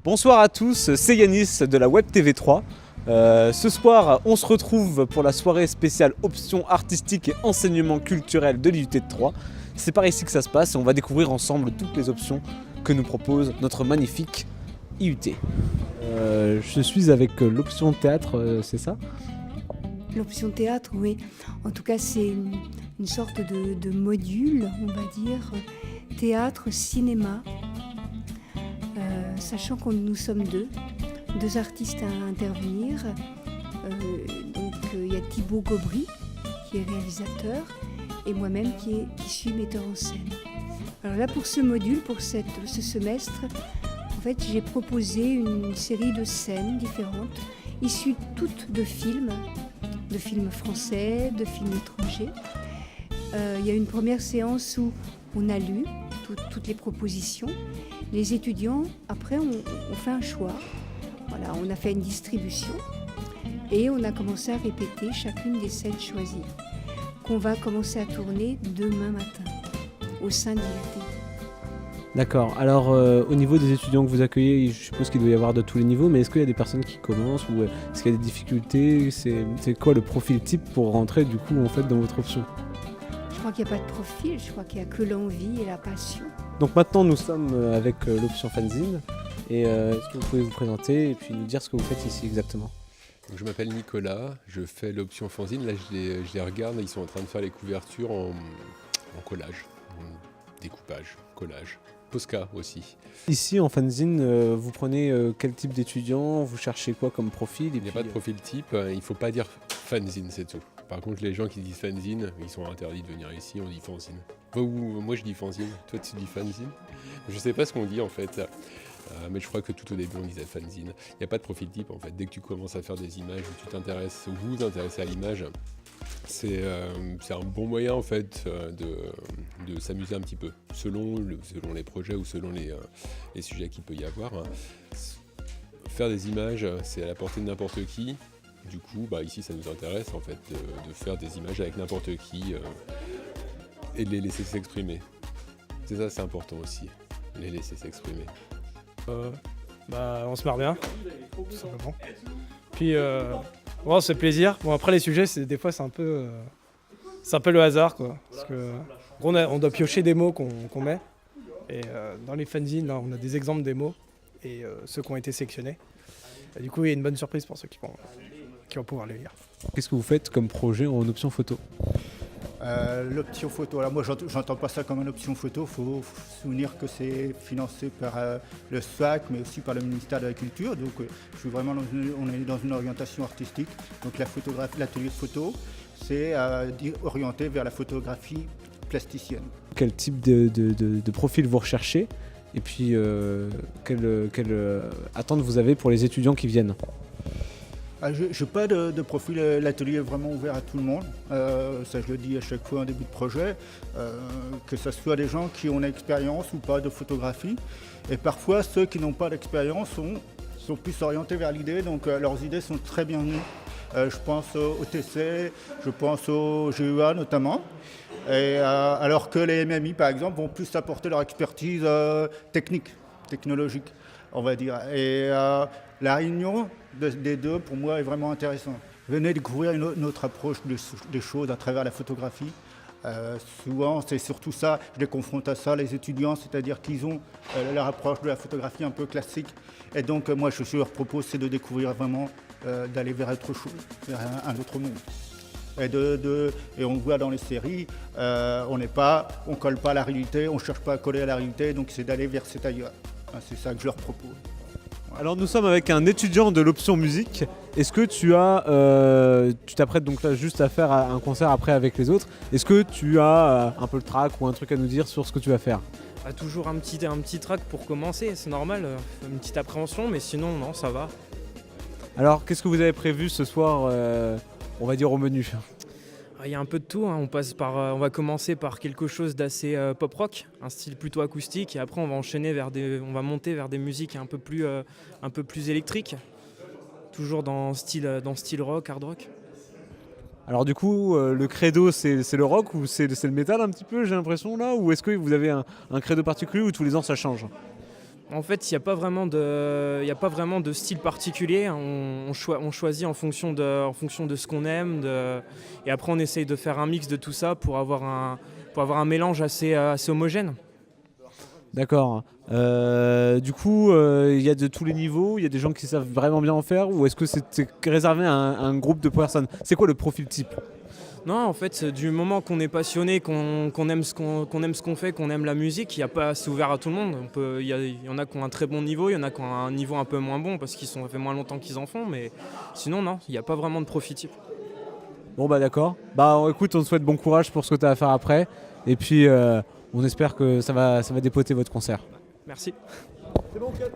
Bonsoir à tous, c'est Yanis de la Web TV3. Ce soir, on se retrouve pour la soirée spéciale options artistiques et enseignement culturel de l'IUT de Troyes. C'est par ici que ça se passe et on va découvrir ensemble toutes les options que nous propose notre magnifique IUT. Je suis avec l'option théâtre, c'est ça ? L'option théâtre, oui. En tout cas, c'est une sorte de module, on va dire, théâtre, cinéma. Sachant que nous sommes deux artistes à intervenir. Il y a Thibaut Gobry, qui est réalisateur, et moi-même qui suis metteur en scène. Alors là, pour ce module, pour ce semestre, en fait, j'ai proposé une série de scènes différentes, issues toutes de films français, de films étrangers. Il y a une première séance où on a lu toutes les propositions. Les étudiants, après, ont fait un choix. Voilà, on a fait une distribution et on a commencé à répéter chacune des scènes choisies qu'on va commencer à tourner demain matin au sein de l'IUT. D'accord, alors au niveau des étudiants que vous accueillez, je suppose qu'il doit y avoir de tous les niveaux, mais est-ce qu'il y a des personnes qui commencent ou est-ce qu'il y a des difficultés ? C'est quoi le profil type pour rentrer du coup en fait dans votre option ? Je crois qu'il n'y a pas de profil, je crois qu'il n'y a que l'envie et la passion. Donc maintenant nous sommes avec l'option fanzine et est-ce que vous pouvez vous présenter et puis nous dire ce que vous faites ici exactement ? Donc, je m'appelle Nicolas, je fais l'option fanzine, là je les regarde, ils sont en train de faire les couvertures en collage, en découpage, collage. Posca aussi. Ici en fanzine, vous prenez quel type d'étudiant ? Vous cherchez quoi comme profil ? Il n'y a pas de profil type, il ne faut pas dire fanzine, c'est tout. Par contre, les gens qui disent fanzine, ils sont interdits de venir ici, on dit fanzine. Moi je dis fanzine, toi tu dis fanzine. Je ne sais pas ce qu'on dit en fait, mais je crois que tout au début on disait fanzine. Il n'y a pas de profil type en fait, dès que tu commences à faire des images où tu t'intéresses, ou vous t'intéressez à l'image, c'est un bon moyen en fait de s'amuser un petit peu, selon les projets ou selon les sujets qu'il peut y avoir. Faire des images, c'est à la portée de n'importe qui. Du coup, ici, ça nous intéresse en fait de faire des images avec n'importe qui et de les laisser s'exprimer. C'est ça, c'est important aussi, les laisser s'exprimer. On se marre bien, tout simplement. Puis, c'est plaisir. Bon, après, les sujets, des fois, c'est un peu le hasard, quoi. Parce que on doit piocher des mots qu'on met. Et dans les fanzines, là, on a des exemples des mots et ceux qui ont été sélectionnés. Et du coup, il y a une bonne surprise pour ceux qui vont pouvoir les lire. Qu'est-ce que vous faites comme projet en option photo ? L'option photo, alors moi j'entends pas ça comme une option photo, il faut se souvenir que c'est financé par le SWAC mais aussi par le ministère de la Culture, donc je suis vraiment on est dans une orientation artistique, donc l'atelier de photo c'est orienté vers la photographie plasticienne. Quel type de profil vous recherchez et puis quelle attente vous avez pour les étudiants qui viennent ? Je n'ai pas de profil, l'atelier est vraiment ouvert à tout le monde, ça je le dis à chaque fois en début de projet, que ce soit des gens qui ont une expérience ou pas de photographie, et parfois ceux qui n'ont pas d'expérience sont plus orientés vers l'idée, donc leurs idées sont très bienvenues. Je pense au TC, je pense au GEA notamment, alors que les MMI par exemple vont plus apporter leur expertise technologique, on va dire. Et la réunion des deux, pour moi, est vraiment intéressante. Venez découvrir une autre approche des choses à travers la photographie. Souvent, c'est surtout ça, je les confronte à ça, les étudiants, c'est-à-dire qu'ils ont leur approche de la photographie un peu classique. Et donc, moi, ce que je leur propose, c'est de découvrir vraiment, d'aller vers autre chose, vers un autre monde. Et on voit dans les séries, on ne colle pas à la réalité, on ne cherche pas à coller à la réalité, donc c'est d'aller vers cet ailleurs. C'est ça que je leur propose. Alors nous sommes avec un étudiant de l'option musique. Est-ce que tu t'apprêtes donc là juste à faire un concert après avec les autres ? Est-ce que tu as un peu le track ou un truc à nous dire sur ce que tu vas faire ? Toujours un petit track pour commencer, c'est normal, une petite appréhension, mais sinon non, ça va. Alors qu'est-ce que vous avez prévu ce soir, on va dire au menu ? Il y a un peu de tout, hein. On va commencer par quelque chose d'assez pop-rock, un style plutôt acoustique, et après on va monter vers des musiques un peu plus électriques, toujours dans style rock, hard rock. Alors du coup, le credo c'est le rock ou c'est le métal un petit peu, j'ai l'impression là, ou est-ce que vous avez un credo particulier ou tous les ans ça change ? En fait, il n'y a pas vraiment de style particulier. On choisit en fonction de ce qu'on aime. Et après, on essaye de faire un mix de tout ça pour avoir un mélange assez homogène. D'accord. Du coup, il y a de tous les niveaux, il y a des gens qui savent vraiment bien en faire, ou est-ce que c'est réservé à un groupe de personnes? C'est quoi le profil type? Non, en fait, du moment qu'on est passionné, qu'on aime ce qu'on fait, qu'on aime la musique, c'est ouvert à tout le monde. Il y en a qui ont un très bon niveau, il y en a qui ont un niveau un peu moins bon parce ça fait moins longtemps qu'ils en font, mais sinon, non, il n'y a pas vraiment de profil type. Bon bah d'accord. Bah écoute, on te souhaite bon courage pour ce que tu as à faire après, et puis on espère que ça va dépoter votre concert. Merci. C'est bon, cut.